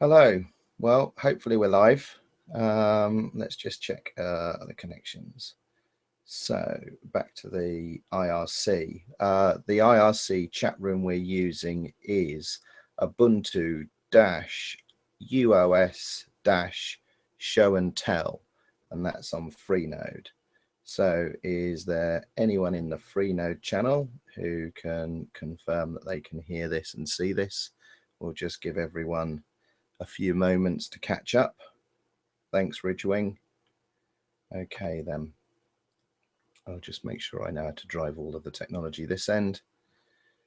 Hello. Well, hopefully we're live. Let's just check the connections. So back to the IRC. The IRC chat room we're using is Ubuntu-UOS-show and tell, and that's on Freenode. So is there anyone in the Freenode channel who can confirm that they can hear this and see this? We'll just give everyone a few moments to catch up. Thanks, Ridgewing. Okay, then. I'll just make sure I know how to drive all of the technology this end.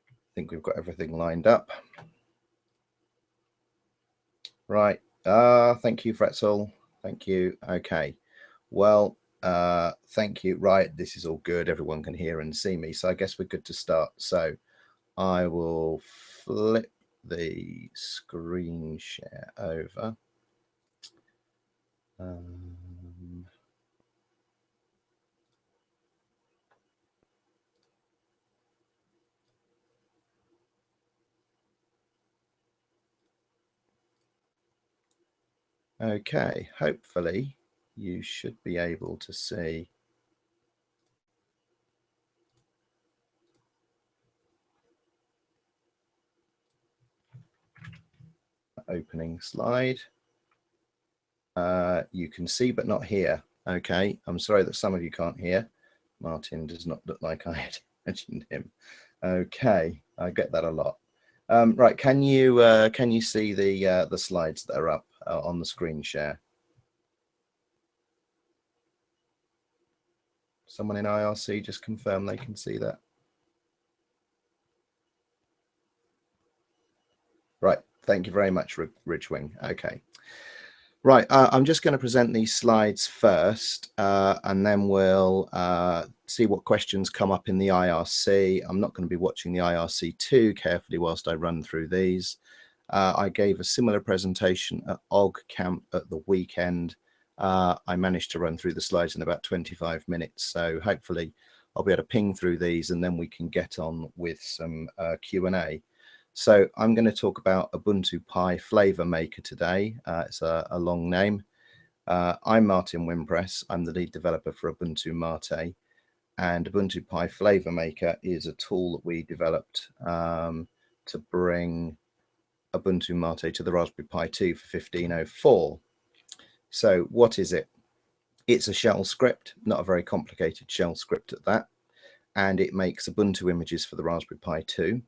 I think we've got everything lined up. Right. Thank you, Fretzel. Thank you. Okay. Well, thank you. Right. This is all good. Everyone can hear and see me. So I guess we're good to start. So I will flip the screen share over. Okay, hopefully you should be able to see opening slide. You can see but not hear. Okay, I'm sorry that some of you can't hear. Martin does not look like I had mentioned him. Okay, I get that a lot. Right, can you see the slides that are up on the screen share? Someone in IRC just confirm they can see that. Right, thank you very much, Ridgewing. Okay. Right, I'm just going to present these slides first, and then we'll see what questions come up in the IRC. I'm not going to be watching the IRC too carefully whilst I run through these. I gave a similar presentation at OG Camp at the weekend. I managed to run through the slides in about 25 minutes, so hopefully I'll be able to ping through these and then we can get on with some Q&A. So I'm going to talk about Ubuntu Pi Flavor Maker today. It's a long name. I'm Martin Wimpress. I'm the lead developer for Ubuntu Mate, and Ubuntu Pi Flavor Maker is a tool that we developed to bring Ubuntu Mate to the Raspberry Pi 2 for 1504. So what is it? It's a shell script, not a very complicated shell script at that, and it makes Ubuntu images for the Raspberry Pi 2.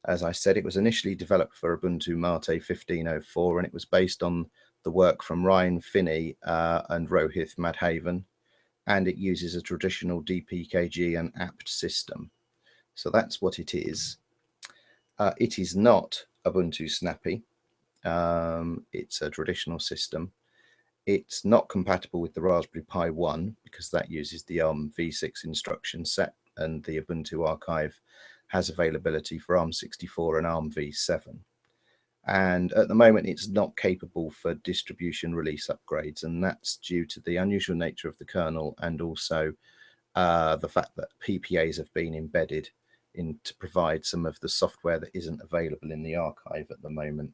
As I said, it was initially developed for Ubuntu Mate 1504, and it was based on the work from Ryan Finney and Rohith Madhavan, and it uses a traditional DPKG and apt system. So that's what it is. It is not Ubuntu Snappy. It's a traditional system. It's not compatible with the Raspberry Pi 1 because that uses the ARM v6 instruction set, and the Ubuntu archive has availability for ARM64 and ARM v7. And at the moment, it's not capable for distribution release upgrades, and that's due to the unusual nature of the kernel and also the fact that PPAs have been embedded in to provide some of the software that isn't available in the archive at the moment.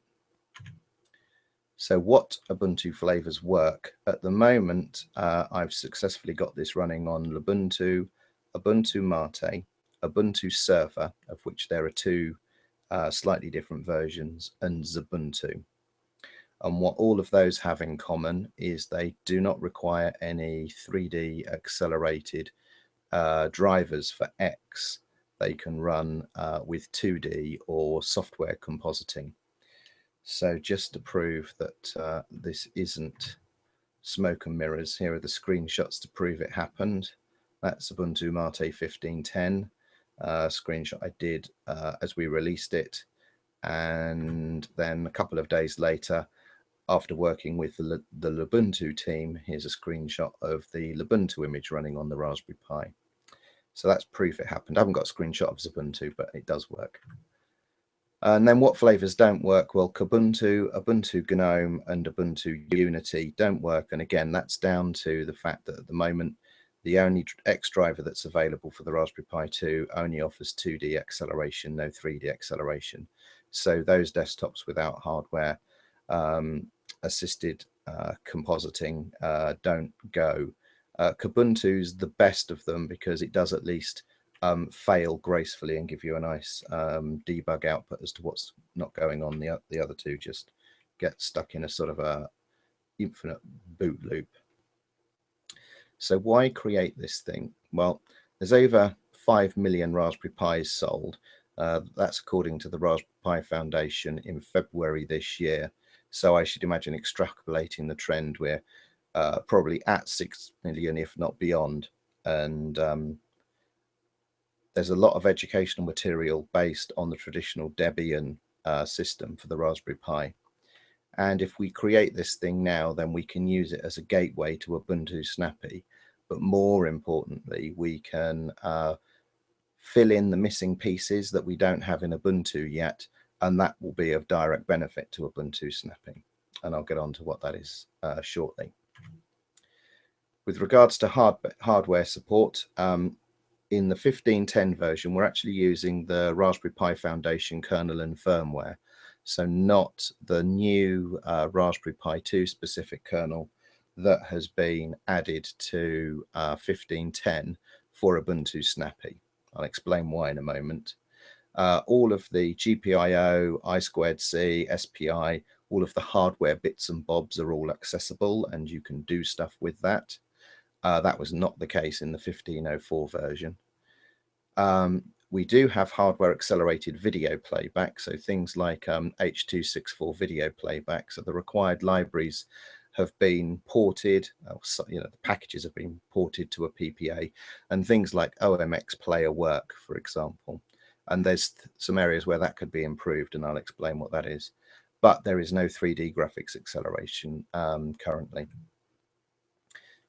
So what Ubuntu flavors work? At the moment, I've successfully got this running on Ubuntu, Ubuntu Mate, Ubuntu Server, of which there are two slightly different versions, and Ubuntu. And what all of those have in common is they do not require any 3D accelerated drivers for X. They can run with 2D or software compositing. So just to prove that this isn't smoke and mirrors, here are the screenshots to prove it happened. That's Ubuntu Mate 1510 screenshot I did as we released it. And then a couple of days later, after working with the Ubuntu team, here's a screenshot of the Ubuntu image running on the Raspberry Pi. So that's proof it happened. I haven't got a screenshot of Ubuntu, but it does work. And then what flavors don't work? Well, Kubuntu, Ubuntu GNOME, and Ubuntu Unity don't work. And again, that's down to the fact that at the moment, the only X driver that's available for the Raspberry Pi 2 only offers 2D acceleration, no 3D acceleration. So those desktops without hardware assisted compositing don't go. Kubuntu's the best of them because it does at least fail gracefully and give you a nice debug output as to what's not going on. The other two just get stuck in a sort of a infinite boot loop. So why create this thing? Well, there's over 5 million Raspberry Pis sold. That's according to the Raspberry Pi Foundation in February this year. So I should imagine extrapolating the trend, we're probably at 6 million, if not beyond. And there's a lot of educational material based on the traditional Debian system for the Raspberry Pi. And if we create this thing now, then we can use it as a gateway to Ubuntu Snappy. But more importantly, we can fill in the missing pieces that we don't have in Ubuntu yet, and that will be of direct benefit to Ubuntu Snappy. And I'll get on to what that is shortly. With regards to hardware support, in the 15.10 version, we're actually using the Raspberry Pi Foundation kernel and firmware. So not the new Raspberry Pi 2 specific kernel that has been added to 15.10 for Ubuntu Snappy. I'll explain why in a moment. All of the GPIO, I2C, SPI, all of the hardware bits and bobs are all accessible and you can do stuff with that. That was not the case in the 15.04 version. We do have hardware accelerated video playback, so things like H.264 video playback. So the required libraries have been ported, the packages have been ported to a PPA, and things like OMX player work, for example. And there's some areas where that could be improved, and I'll explain what that is. But there is no 3D graphics acceleration currently.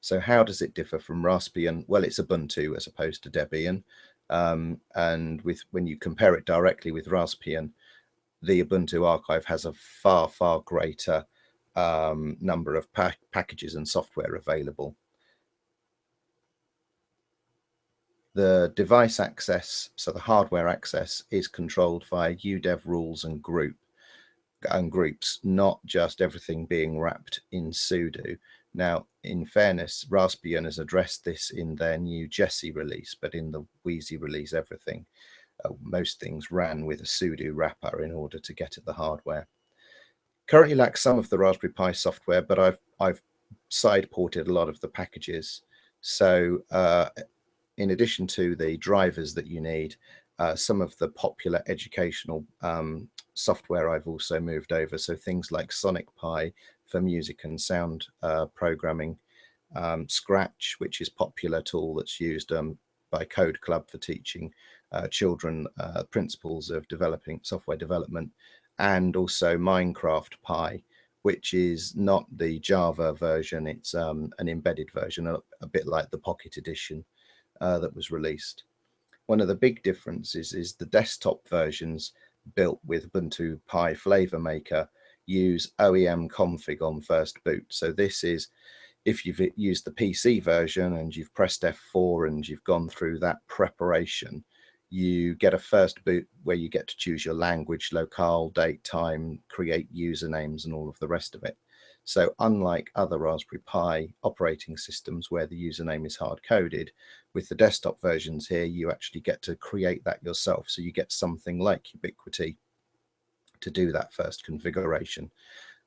So how does it differ from Raspbian? Well, it's Ubuntu as opposed to Debian. And when you compare it directly with Raspbian, the Ubuntu archive has a far, far greater number of packages and software available. The device access, so the hardware access, is controlled via UDEV rules and groups, not just everything being wrapped in sudo. Now, in fairness, Raspbian has addressed this in their new Jessie release, but in the Wheezy release, most things ran with a sudo wrapper in order to get at the hardware. Currently lacks some of the Raspberry Pi software, but I've side ported a lot of the packages. So in addition to the drivers that you need, some of the popular educational software I've also moved over. So things like Sonic Pi for music and sound programming, Scratch, which is a popular tool that's used by Code Club for teaching children principles of developing software development, and also Minecraft Pi, which is not the Java version, it's an embedded version, a bit like the Pocket Edition that was released. One of the big differences is the desktop versions built with Ubuntu Pi Flavor Maker use OEM config on first boot. So this is if you've used the PC version and you've pressed F4 and you've gone through that preparation, you get a first boot where you get to choose your language, locale, date, time, create usernames and all of the rest of it. So unlike other Raspberry Pi operating systems where the username is hard-coded, with the desktop versions here, you actually get to create that yourself. So you get something like Ubiquity to do that first configuration.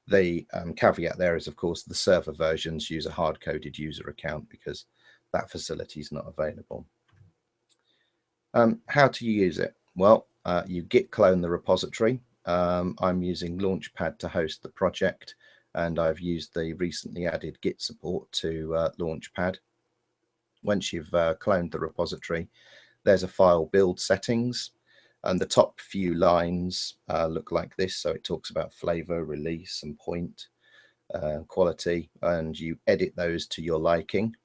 The caveat there is, of course, the server versions use a hard-coded user account because that facility is not available. How to use it? Well, you git clone the repository. I'm using Launchpad to host the project, and I've used the recently added Git support to Launchpad. Once you've cloned the repository, there's a file build settings, and the top few lines look like this. So it talks about flavor, release, and point, quality, and you edit those to your liking.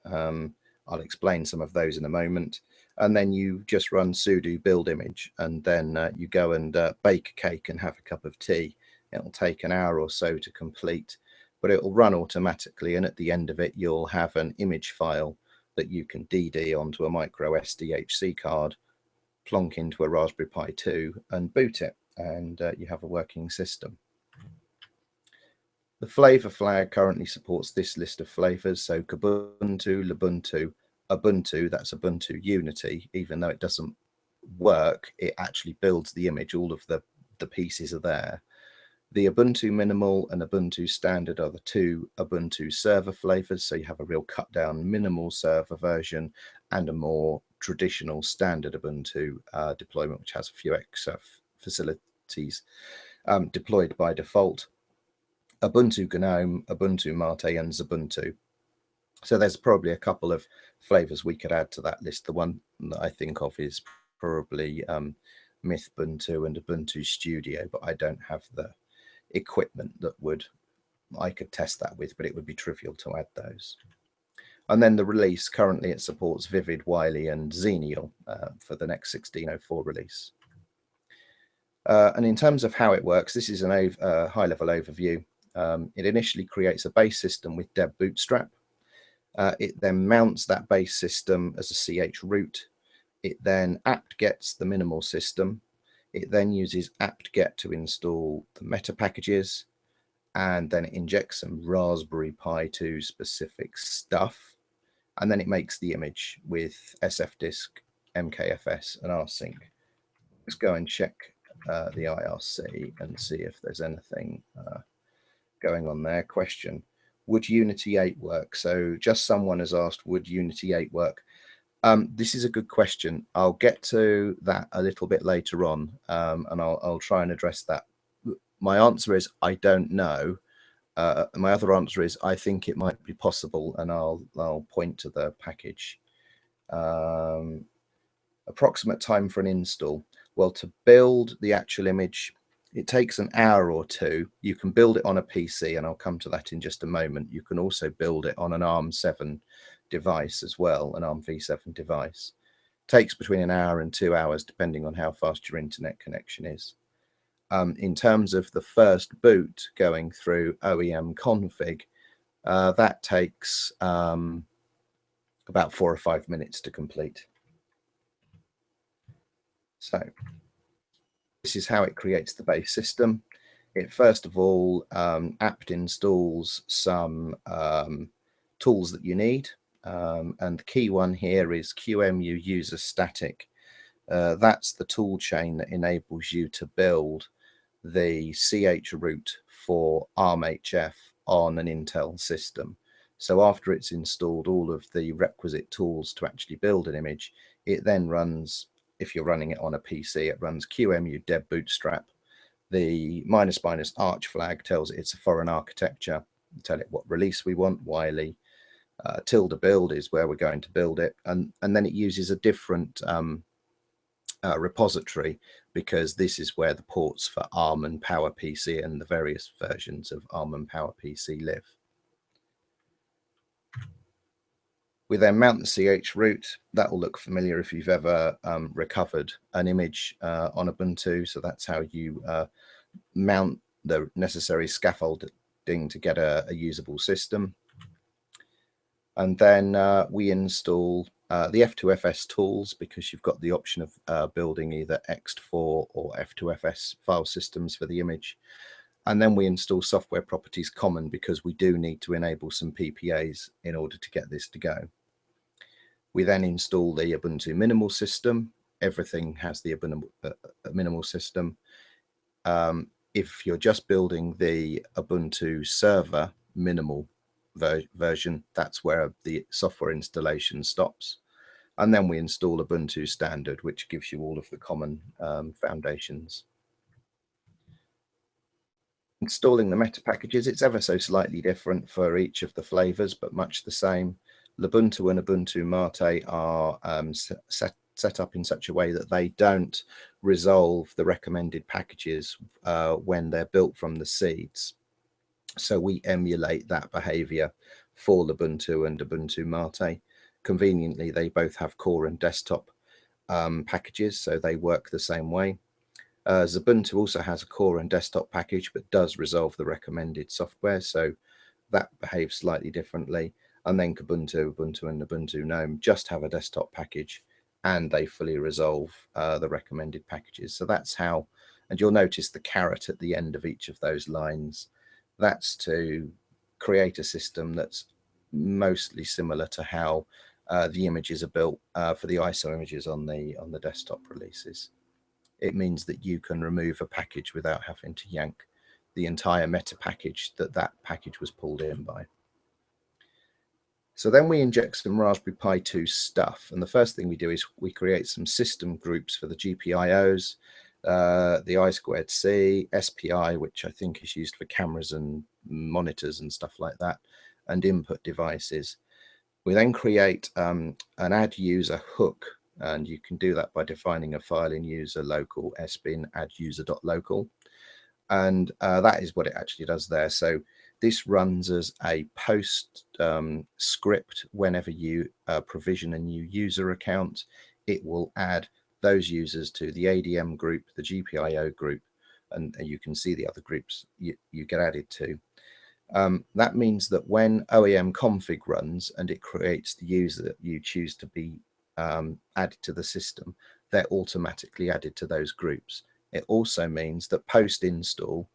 I'll explain some of those in a moment. And then you just run sudo build image, and then you go and bake a cake and have a cup of tea. It'll take an hour or so to complete, but it will run automatically. And at the end of it, you'll have an image file that you can DD onto a micro SDHC card, plonk into a Raspberry Pi 2 and boot it, and you have a working system. The flavor flag currently supports this list of flavors. So Kubuntu, Lubuntu, Ubuntu, that's Ubuntu Unity. Even though it doesn't work, it actually builds the image. All of the pieces are there. The Ubuntu Minimal and Ubuntu Standard are the two Ubuntu server flavors. So you have a real cut down minimal server version and a more traditional standard Ubuntu deployment, which has a few extra facilities deployed by default. Ubuntu GNOME, Ubuntu Mate, and Xubuntu. So there's probably a couple of flavors we could add to that list. The one that I think of is probably Mythbuntu and Ubuntu Studio, but I don't have the equipment that I could test that with, but it would be trivial to add those. And then the release, currently it supports Vivid, Wiley, and Xenial for the next 16.04 release. And in terms of how it works, this is a high-level overview. It initially creates a base system with deb bootstrap. It then mounts that base system as a ch root. It then apt-gets the minimal system. It then uses apt-get to install the meta packages, and then it injects some Raspberry Pi 2 specific stuff. And then it makes the image with sfdisk, mkfs, and rsync. Let's go and check the IRC and see if there's anything going on there. Question: would Unity 8 work? So just someone has asked, would Unity 8 work? This is a good question. I'll get to that a little bit later on, and I'll try and address that. My answer is I don't know. My other answer is I think it might be possible, and I'll point to the package. Approximate time for an install. Well, to build the actual image, it takes an hour or two. You can build it on a PC, and I'll come to that in just a moment. You can also build it on an ARM7 device as well, an ARM v7 device. It takes between an hour and 2 hours, depending on how fast your internet connection is. In terms of the first boot going through OEM config, that takes about 4 or 5 minutes to complete. So this is how it creates the base system. It first of all apt installs some tools that you need. And the key one here is QEMU user static. That's the tool chain that enables you to build the ch root for ARMHF on an Intel system. So after it's installed all of the requisite tools to actually build an image, it then runs, if you're running it on a PC, it runs QEMU deb bootstrap. The -- arch flag tells it it's a foreign architecture. Tell it what release we want, Wiley. Tilde build is where we're going to build it. And then it uses a different repository, because this is where the ports for ARM and PowerPC and the various versions of ARM and PowerPC live. We then mount the ch root. That will look familiar if you've ever recovered an image on Ubuntu. So that's how you mount the necessary scaffolding to get a usable system. And then we install the F2FS tools, because you've got the option of building either ext4 or F2FS file systems for the image. And then we install software properties common, because we do need to enable some PPAs in order to get this to go. We then install the Ubuntu minimal system. Everything has the Ubuntu minimal system. If you're just building the Ubuntu server minimal version, that's where the software installation stops. And then we install Ubuntu Standard, which gives you all of the common foundations. Installing the meta packages, it's ever so slightly different for each of the flavors, but much the same. Ubuntu and Ubuntu Mate are set up in such a way that they don't resolve the recommended packages when they're built from the seeds. So we emulate that behavior for Ubuntu and Ubuntu Mate. Conveniently, they both have core and desktop packages, so they work the same way. Xubuntu also has a core and desktop package, but does resolve the recommended software, so that behaves slightly differently. And then Kubuntu, Ubuntu, and Ubuntu GNOME just have a desktop package, and they fully resolve the recommended packages. So that's how, and you'll notice the caret at the end of each of those lines That's to create a system that's mostly similar to how the images are built for the ISO images on the desktop releases. It means that you can remove a package without having to yank the entire meta package that package was pulled in by. So then we inject some Raspberry Pi 2 stuff. And the first thing we do is we create some system groups for the GPIOs, the I2C, SPI, which I think is used for cameras and monitors and stuff like that, and input devices. We then create an add user hook, and you can do that by defining a file in user local sbin add user.local. And that is what it actually does there. So this runs as a post script. Whenever you provision a new user account, it will add those users to the ADM group, the GPIO group, and you can see the other groups you get added to. That means that when OEM config runs and it creates the user that you choose to be added to the system, they're automatically added to those groups. It also means that post install,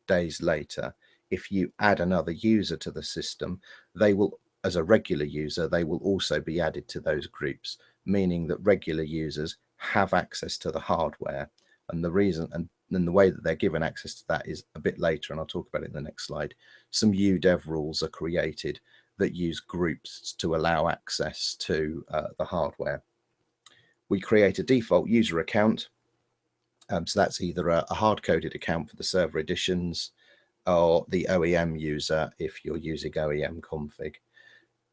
days later, if you add another user to the system, they will, as a regular user, they will also be added to those groups, meaning that regular users have access to the hardware. And the reason, and the way that they're given access to that is a bit later, and I'll talk about it in the next slide. Some UDEV rules are created that use groups to allow access to the hardware. We create a default user account. So that's either a hard-coded account for the server editions or the OEM user if you're using OEM config.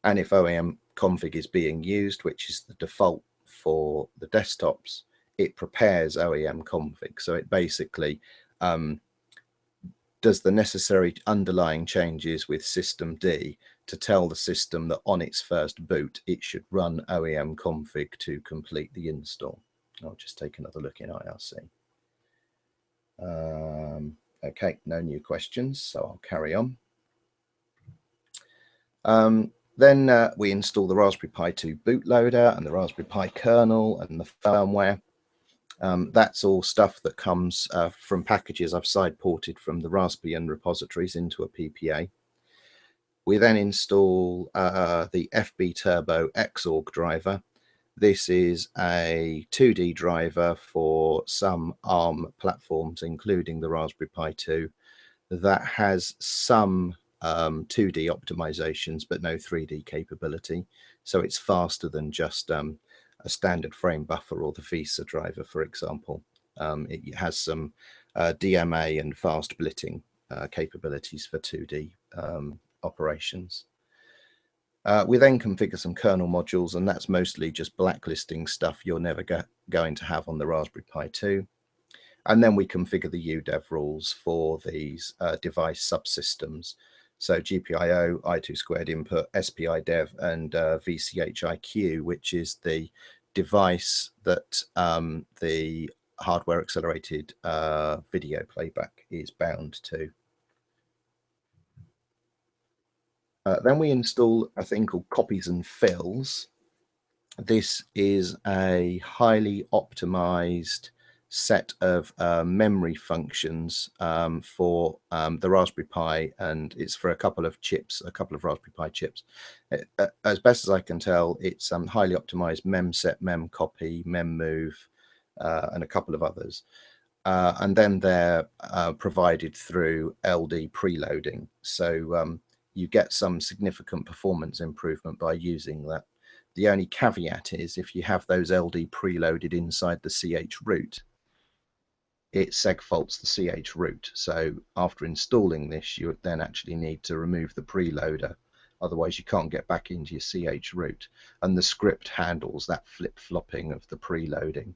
And if OEM config is being used, which is the default for the desktops, it prepares OEM config. So it basically does the necessary underlying changes with system D to tell the system that on its first boot, it should run OEM config to complete the install. I'll just take another look in IRC. Okay, no new questions, so I'll carry on. Then we install the Raspberry Pi 2 bootloader and the Raspberry Pi kernel and the firmware. That's all stuff that comes from packages I've side ported from the Raspbian repositories into a PPA. We then install the FB Turbo Xorg driver. This is a 2D driver for some ARM platforms, including the Raspberry Pi 2, that has some 2D optimizations, but no 3D capability. So it's faster than just a standard frame buffer or the VESA driver, for example. It has some DMA and fast blitting capabilities for 2D operations. We then configure some kernel modules, and that's mostly just blacklisting stuff you're never going to have on the Raspberry Pi 2. And then we configure the UDEV rules for these device subsystems. So GPIO, I2 squared input, SPI dev, and VCHIQ, which is the device that the hardware accelerated video playback is bound to. Then we install a thing called copies and fills. This is a highly optimized set of memory functions for the Raspberry Pi, and it's for a couple of chips, a couple of Raspberry Pi chips. As best as I can tell, it's highly optimized memset, memcopy, memmove, and a couple of others. And then they're provided through LD preloading. So you get some significant performance improvement by using that. The only caveat is if you have those LD preloaded inside the CH root, it segfaults the CH root. So after installing this, you then actually need to remove the preloader. Otherwise, you can't get back into your CH root. And the script handles that flip-flopping of the preloading.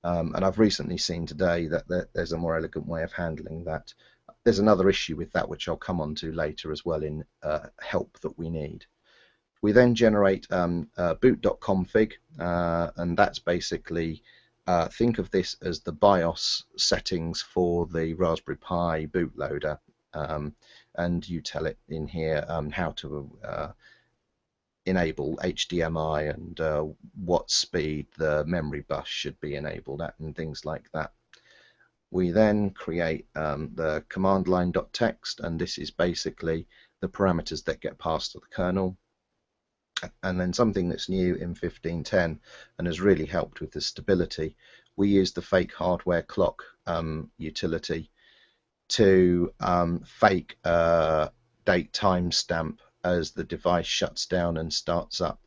And I've recently seen today that there's a more elegant way of handling that. There's another issue with that, which I'll come on to later as well in help that we need. We then generate boot.config, and that's basically, think of this as the BIOS settings for the Raspberry Pi bootloader. And you tell it in here how to enable HDMI and what speed the memory bus should be enabled at and things like that. We then create the command line.txt, and this is basically the parameters that get passed to the kernel. And then something that's new in 15.10 and has really helped with the stability, we use the fake hardware clock utility to fake date timestamp as the device shuts down and starts up.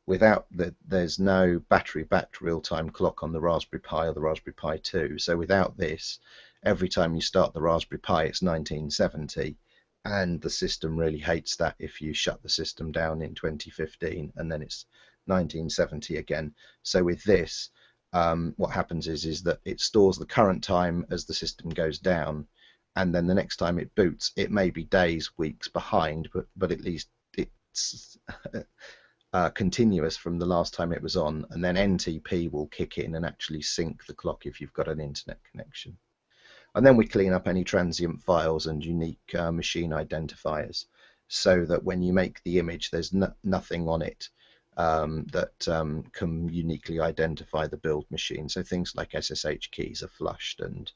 Without that, there's no battery-backed real-time clock on the Raspberry Pi or the Raspberry Pi 2. So without this, every time you start the Raspberry Pi, it's 1970. And the system really hates that if you shut the system down in 2015 and then it's 1970 again. So with this, what happens is that it stores the current time as the system goes down, and then the next time it boots, it may be days, weeks behind, but at least it's continuous from the last time it was on, and then NTP will kick in and actually sync the clock if you've got an internet connection. And then we clean up any transient files and unique machine identifiers, so that when you make the image, there's nothing on it that can uniquely identify the build machine. So things like SSH keys are flushed, and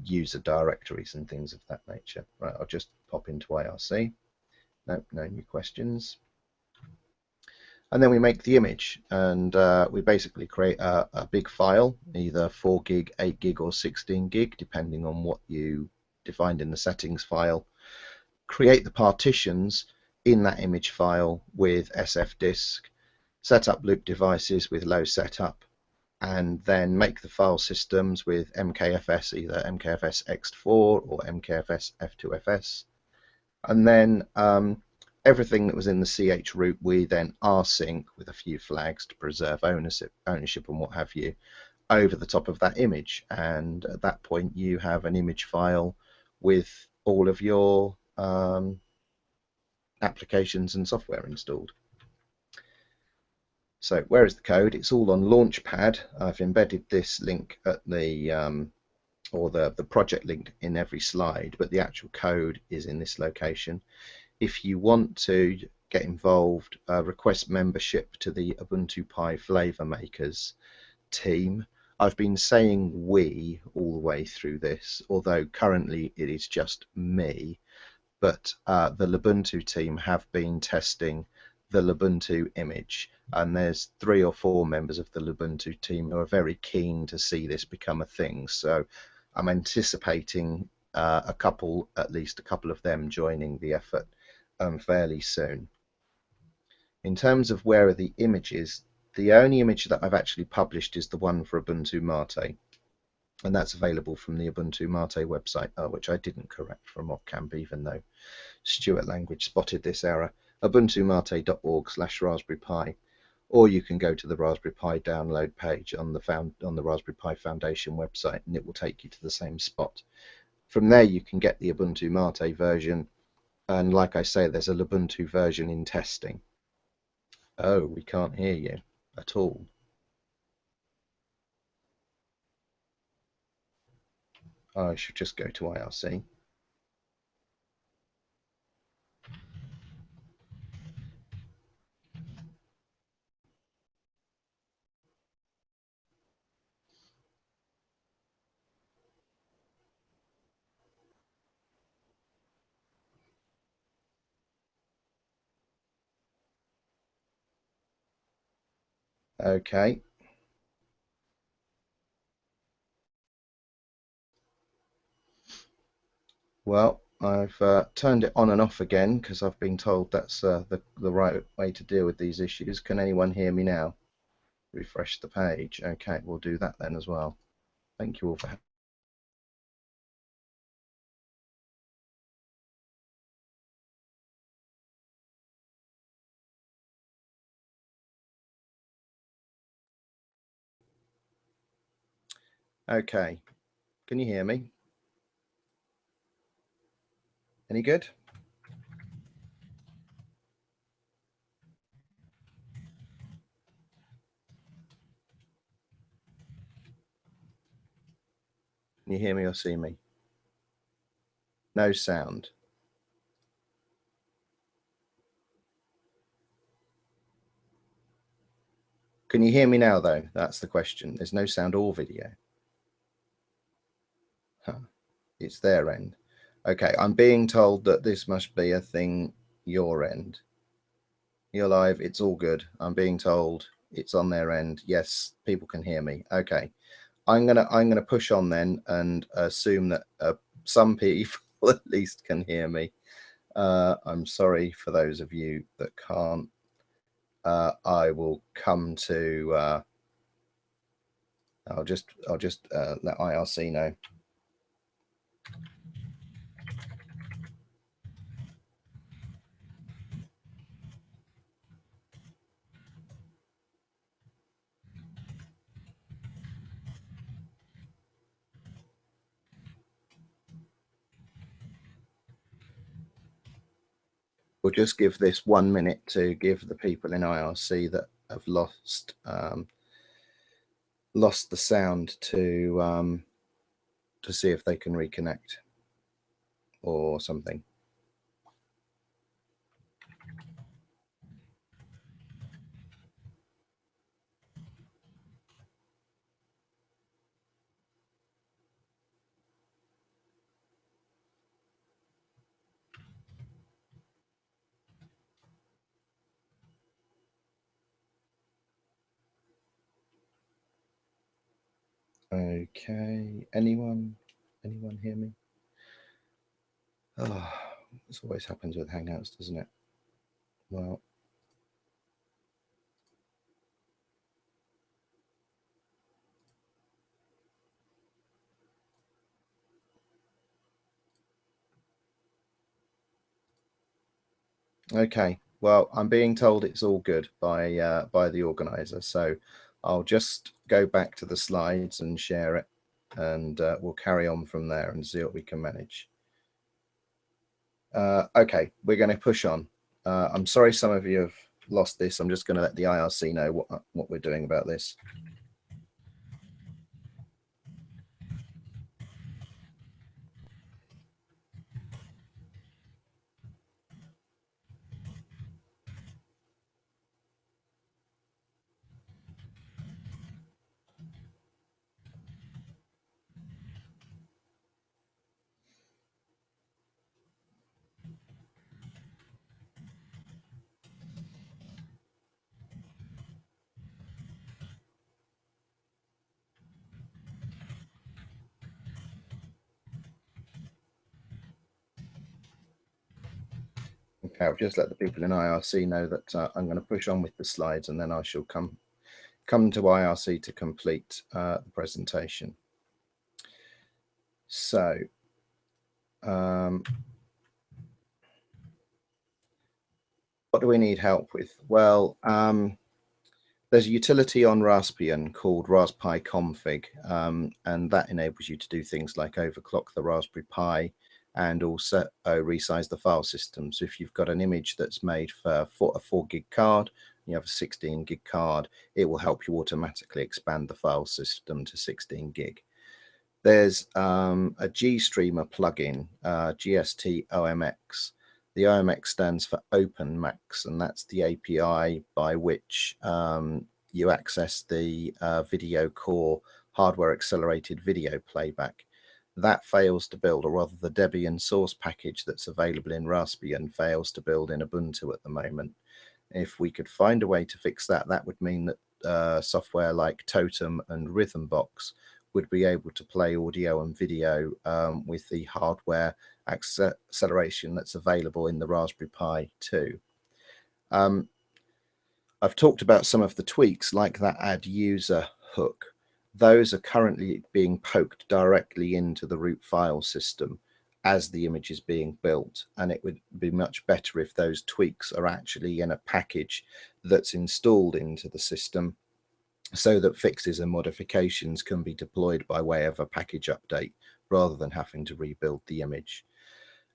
user directories and things of that nature. Right, I'll just pop into IRC. Nope, no new questions. And then we make the image, and we basically create a big file, either 4 gig, 8 gig, or 16 gig, depending on what you defined in the settings file. Create the partitions in that image file with sfdisk, set up loop devices with low setup, and then make the file systems with mkfs, either mkfs ext4 or mkfs f2fs. And then everything that was in the ch root, we then rsync with a few flags to preserve ownership and what have you over the top of that image. And at that point, you have an image file with all of your applications and software installed. So where is the code? It's all on Launchpad. I've embedded this link at the or the project link in every slide, but the actual code is in this location. If you want to get involved, request membership to the Ubuntu Pi Flavor Makers team. I've been saying we all the way through this, although currently it is just me, but the Ubuntu team have been testing the Ubuntu image, and there's 3 or 4 members of the Ubuntu team who are very keen to see this become a thing. So I'm anticipating at least a couple of them joining the effort fairly soon. In terms of where are the images, the only image that I've actually published is the one for Ubuntu Mate, and that's available from the Ubuntu Mate website, which I didn't correct from off-camp, even though Stuart Language spotted this error. ubuntumate.org/Raspberry Pi, or you can go to the Raspberry Pi download page on the Raspberry Pi Foundation website, and it will take you to the same spot. From there, you can get the Ubuntu Mate version, and like I say, there's a Ubuntu version in testing. Oh, we can't hear you at all. I should just go to IRC. Okay. Well, I've turned it on and off again because I've been told that's the right way to deal with these issues. Can anyone hear me now? Refresh the page. Okay, we'll do that then as well. Thank you all for Okay, can you hear me? Any good? Can you hear me or see me? No sound. Can you hear me now though? That's the question. There's no sound or video. It's their end. Okay, I'm being told that this must be a thing your end. You're live. It's all good. I'm being told it's on their end. Yes, people can hear me. Okay, I'm gonna push on then and assume that some people at least can hear me. I'm sorry for those of you that can't. I will come to. I'll just let IRC know. We'll just give this 1 minute to give the people in IRC that have lost the sound to see if they can reconnect or something. Okay, anyone hear me? Oh, this always happens with Hangouts, doesn't it? Well, okay. Well, I'm being told it's all good by the organizer, so I'll just go back to the slides and share it, and we'll carry on from there and see what we can manage. Okay, we're going to push on. I'm sorry some of you have lost this. I'm just going to let the IRC know what we're doing about this. Okay, I've just let the people in IRC know that I'm going to push on with the slides, and then I shall come to IRC to complete the presentation. So, what do we need help with? Well, there's a utility on Raspbian called Raspberry config, and that enables you to do things like overclock the Raspberry Pi and also resize the file system. So if you've got an image that's made for a 4 gig card, you have a 16 gig card, it will help you automatically expand the file system to 16 gig. There's a GStreamer plugin, GST OMX. The OMX stands for Open Max, and that's the API by which you access the video core hardware accelerated video playback. That fails to build, or rather the Debian source package that's available in Raspbian fails to build in Ubuntu at the moment. If we could find a way to fix that, that would mean that software like Totem and Rhythmbox would be able to play audio and video with the hardware acceleration that's available in the Raspberry Pi 2. I've talked about some of the tweaks like that add user hook. Those are currently being poked directly into the root file system as the image is being built, and it would be much better if those tweaks are actually in a package that's installed into the system so that fixes and modifications can be deployed by way of a package update rather than having to rebuild the image.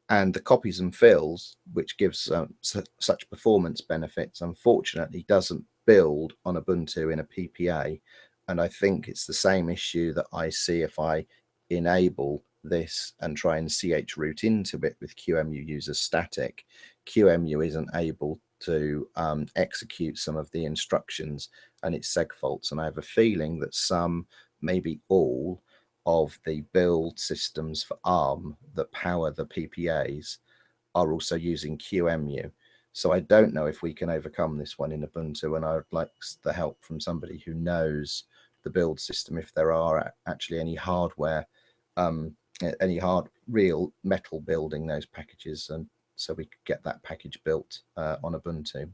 And the copies and fills, which gives such performance benefits, unfortunately doesn't build on Ubuntu in a PPA. And I think it's the same issue that I see if I enable this and try and chroot into it with QEMU user static. QEMU isn't able to execute some of the instructions, and it's segfaults. And I have a feeling that some, maybe all, of the build systems for ARM that power the PPAs are also using QEMU. So I don't know if we can overcome this one in Ubuntu, and I would like the help from somebody who knows the build system, if there are actually any hardware, real metal building those packages, and so we could get that package built on Ubuntu.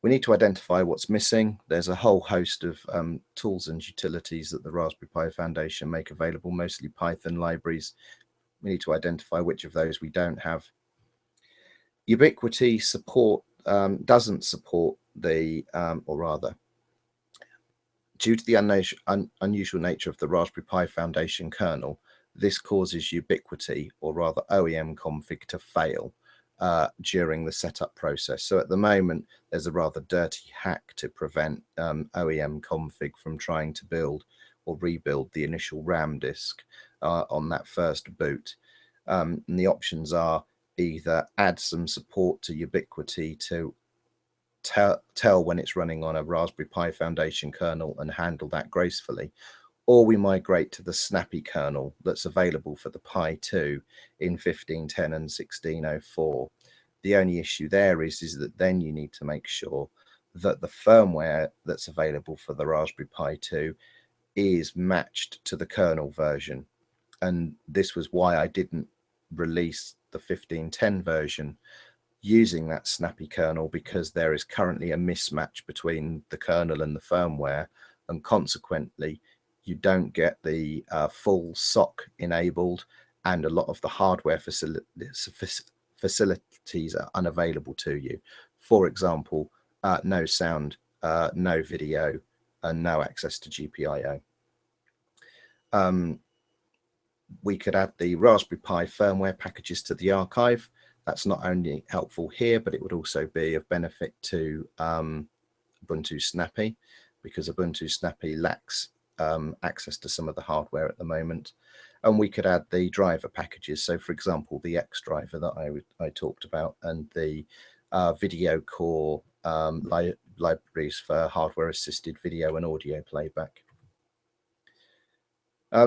We need to identify what's missing. There's a whole host of tools and utilities that the Raspberry Pi Foundation make available, mostly Python libraries. We need to identify which of those we don't have. Ubiquity support doesn't support the, or rather, due to the unusual nature of the Raspberry Pi Foundation kernel, this causes Ubiquity, or rather OEM config, to fail during the setup process. So at the moment, there's a rather dirty hack to prevent OEM config from trying to build or rebuild the initial RAM disk on that first boot. And the options are either add some support to Ubiquity to tell when it's running on a Raspberry Pi Foundation kernel and handle that gracefully, or we migrate to the Snappy kernel that's available for the Pi 2 in 1510 and 1604. The only issue there is that then you need to make sure that the firmware that's available for the Raspberry Pi 2 is matched to the kernel version. And this was why I didn't release the 1510 version using that Snappy kernel, because there is currently a mismatch between the kernel and the firmware, and consequently you don't get the full SOC enabled, and a lot of the hardware facilities are unavailable to you. For example, no sound, no video, and no access to GPIO. We could add the Raspberry Pi firmware packages to the archive. That's not only helpful here, but it would also be of benefit to Ubuntu Snappy, because Ubuntu Snappy lacks access to some of the hardware at the moment. And we could add the driver packages. So, for example, the X driver that I talked about, and the video core libraries for hardware-assisted video and audio playback.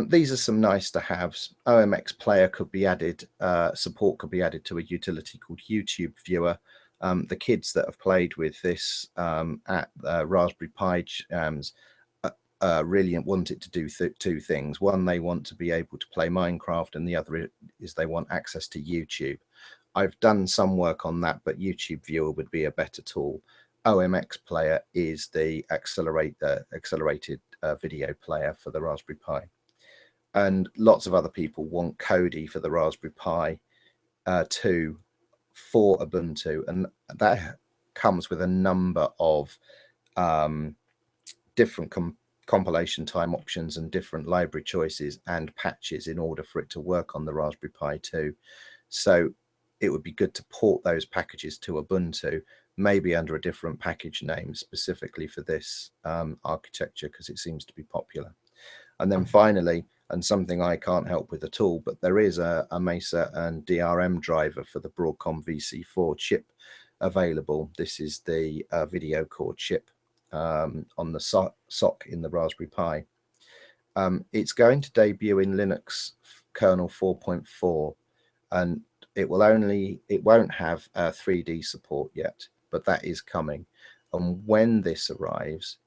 These are some nice to haves. OMX Player could be added, support could be added to a utility called YouTube Viewer. The kids that have played with this at Raspberry Pi Jams really want it to do two things. One, they want to be able to play Minecraft, and the other is they want access to YouTube. I've done some work on that, but YouTube Viewer would be a better tool. OMX Player is the accelerated video player for the Raspberry Pi. And lots of other people want Kodi for the Raspberry Pi 2 for Ubuntu, and that comes with a number of different compilation time options and different library choices and patches in order for it to work on the Raspberry Pi 2. So it would be good to port those packages to Ubuntu, maybe under a different package name specifically for this architecture, because it seems to be popular. And then finally, and something I can't help with at all, but there is a Mesa and DRM driver for the Broadcom VC4 chip available. This is the video core chip on the SOC in the Raspberry Pi. It's going to debut in Linux kernel 4.4, and it won't have 3D support yet, but that is coming. And when this arrives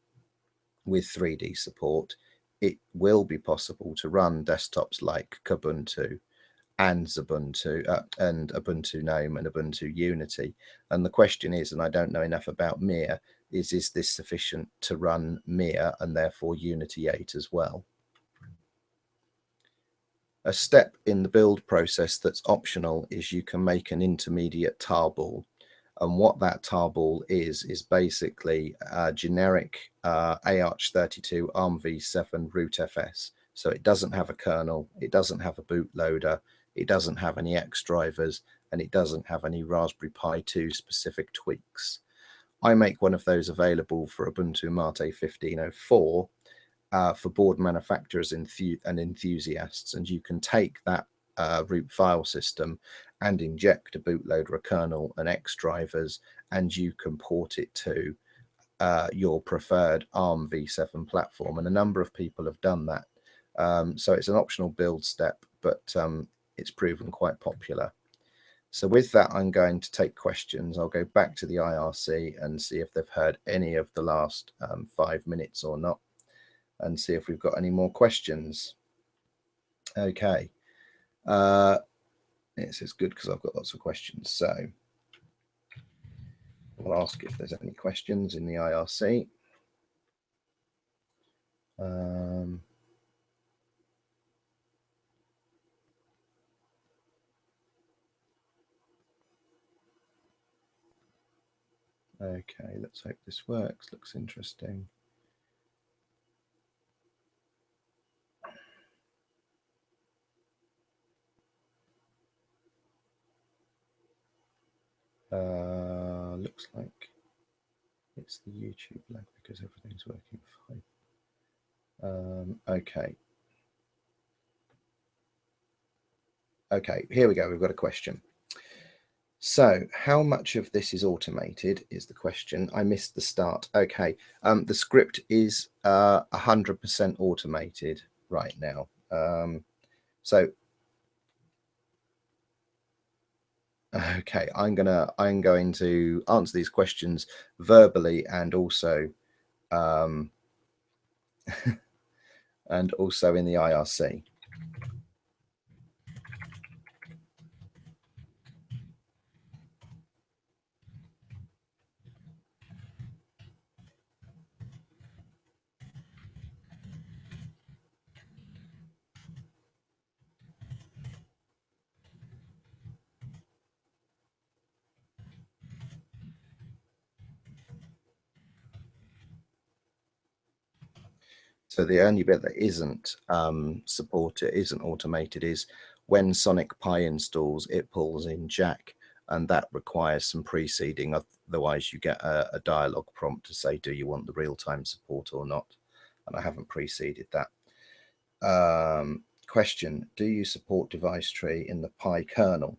with 3D support, it will be possible to run desktops like Kubuntu and Ubuntu and Ubuntu GNOME and Ubuntu Unity. And the question is, and I don't know enough about Mir, is this sufficient to run Mir and therefore Unity 8 as well? A step in the build process that's optional is you can make an intermediate tarball. And what that tarball is basically a generic AArch32 ARMv7 rootfs. So it doesn't have a kernel, it doesn't have a bootloader, it doesn't have any X drivers, and it doesn't have any Raspberry Pi 2 specific tweaks. I make one of those available for Ubuntu Mate 1504 for board manufacturers and enthusiasts, and you can take that root file system and inject a bootloader, a kernel, and X drivers, and you can port it to your preferred ARM v7 platform. And a number of people have done that. So it's an optional build step, but it's proven quite popular. So with that, I'm going to take questions. I'll go back to the IRC and see if they've heard any of the last 5 minutes or not, and see if we've got any more questions. Okay. It's good because I've got lots of questions. So I'll ask if there's any questions in the IRC. Okay, let's hope this works. Looks interesting. Looks like it's the YouTube lag because everything's working fine. Okay. Okay, here we go. We've got a question. So how much of this is automated is the question. I missed the start. Okay, the script is 100% automated right now. So okay, I'm going to answer these questions verbally and also and also in the IRC. So the only bit that isn't supported, isn't automated, is when Sonic Pi installs, it pulls in Jack, and that requires some preceding. Otherwise, you get a dialog prompt to say, do you want the real-time support or not? And I haven't preceded that. Question, do you support device tree in the Pi kernel?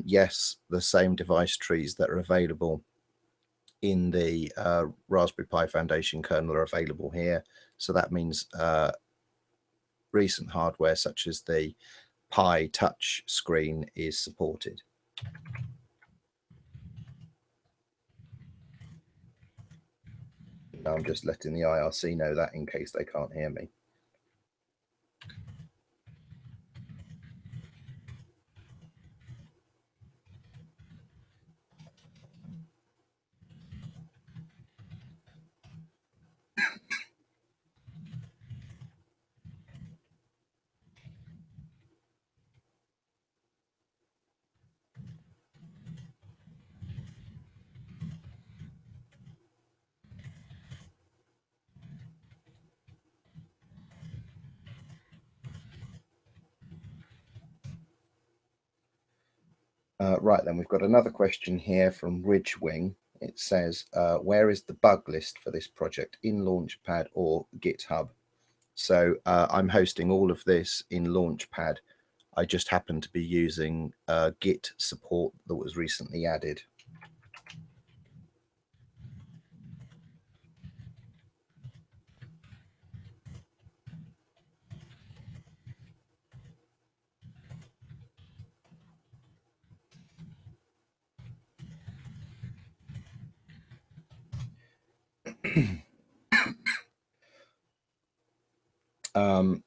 Yes, the same device trees that are available in the Raspberry Pi Foundation kernel are available here. So that means recent hardware such as the Pi touch screen is supported. I'm just letting the IRC know that in case they can't hear me. Right, then we've got another question here from Ridgewing. It says, where is the bug list for this project, in Launchpad or GitHub? So I'm hosting all of this in Launchpad. I just happen to be using Git support that was recently added.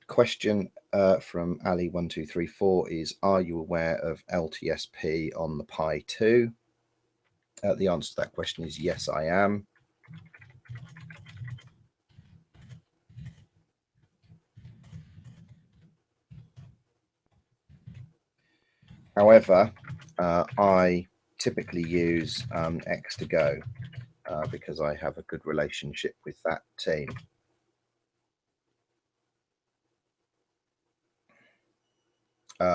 Question from Ali1234 is, are you aware of LTSP on the Pi 2? The answer to that question is yes, I am. However, I typically use X2Go because I have a good relationship with that team.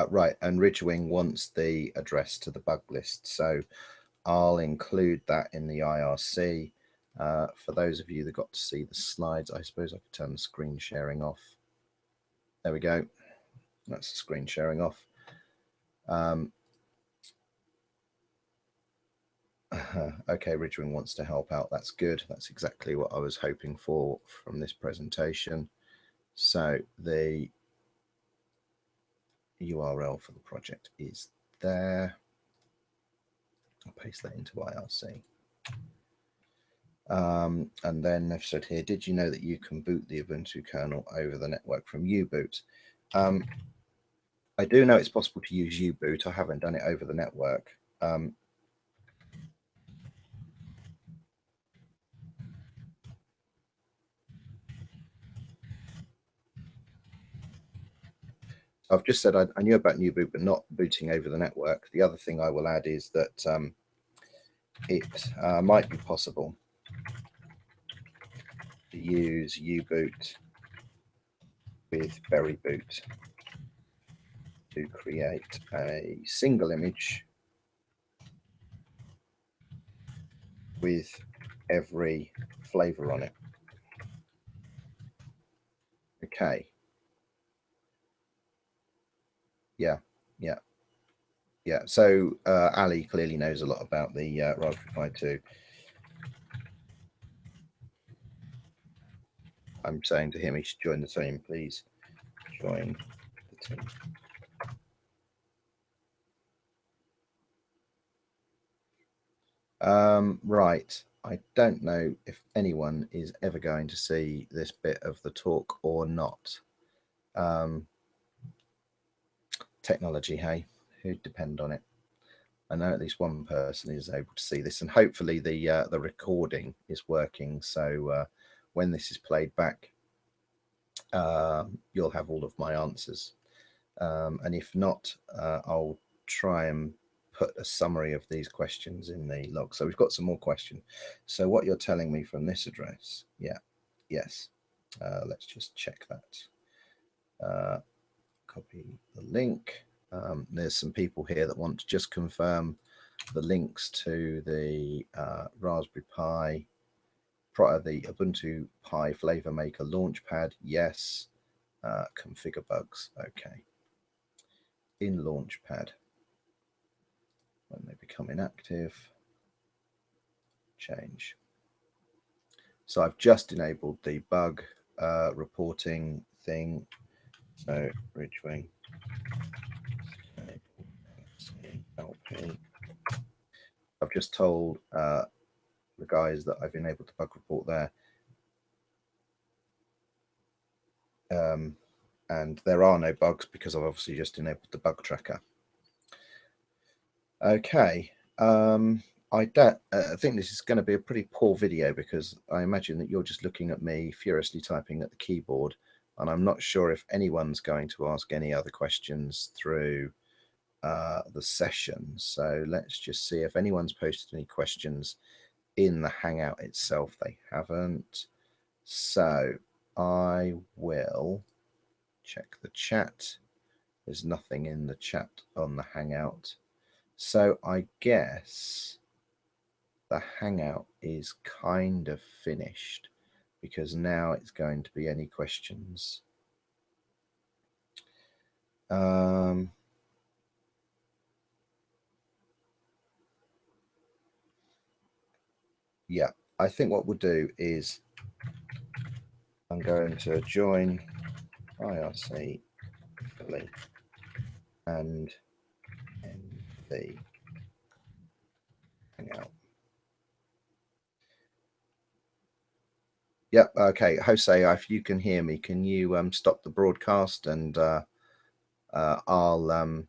Right, and Ridgewing wants the address to the bug list, so I'll include that in the IRC. For those of you that got to see the slides, I suppose I could turn the screen sharing off. There we go. That's the screen sharing off. Okay, Ridgewing wants to help out. That's good. That's exactly what I was hoping for from this presentation. So the URL for the project is there. I'll paste that into IRC. And then they've said here, did you know that you can boot the Ubuntu kernel over the network from Uboot? I do know it's possible to use Uboot. I haven't done it over the network. I've just said I knew about Uboot, but not booting over the network. The other thing I will add is that it might be possible to use Uboot with Berry Boot to create a single image with every flavor on it. Okay. Yeah. So Ali clearly knows a lot about the Raspberry Pi 2. I'm saying to him he should join the team. Please join the team. Right. I don't know if anyone is ever going to see this bit of the talk or not. Technology, hey, who'd depend on it? I know at least one person is able to see this, and hopefully the recording is working. So when this is played back, you'll have all of my answers. And if not, I'll try and put a summary of these questions in the log. So we've got some more questions. So what you're telling me from this address, yes. Let's just check that. Copy the link. There's some people here that want to just confirm the links to the Raspberry Pi, the Ubuntu Pi Flavor Maker Launchpad. Yes. Configure bugs. Okay. In Launchpad, when they become inactive, change. So I've just enabled the bug reporting thing. So Ridgewing LP. I've just told the guys that I've enabled the bug report there. And there are no bugs because I've obviously just enabled the bug tracker. Okay. I think this is going to be a pretty poor video because I imagine that you're just looking at me furiously typing at the keyboard, and I'm not sure if anyone's going to ask any other questions through the session. So let's just see if anyone's posted any questions in the Hangout itself. They haven't. So I will check the chat. There's nothing in the chat on the Hangout. So I guess the Hangout is kind of finished because now it's going to be any questions. Yeah, I think what we'll do is I'm going to join IRC fully and end the Hangout. Yep. Okay, Jose, if you can hear me, can you stop the broadcast and I'll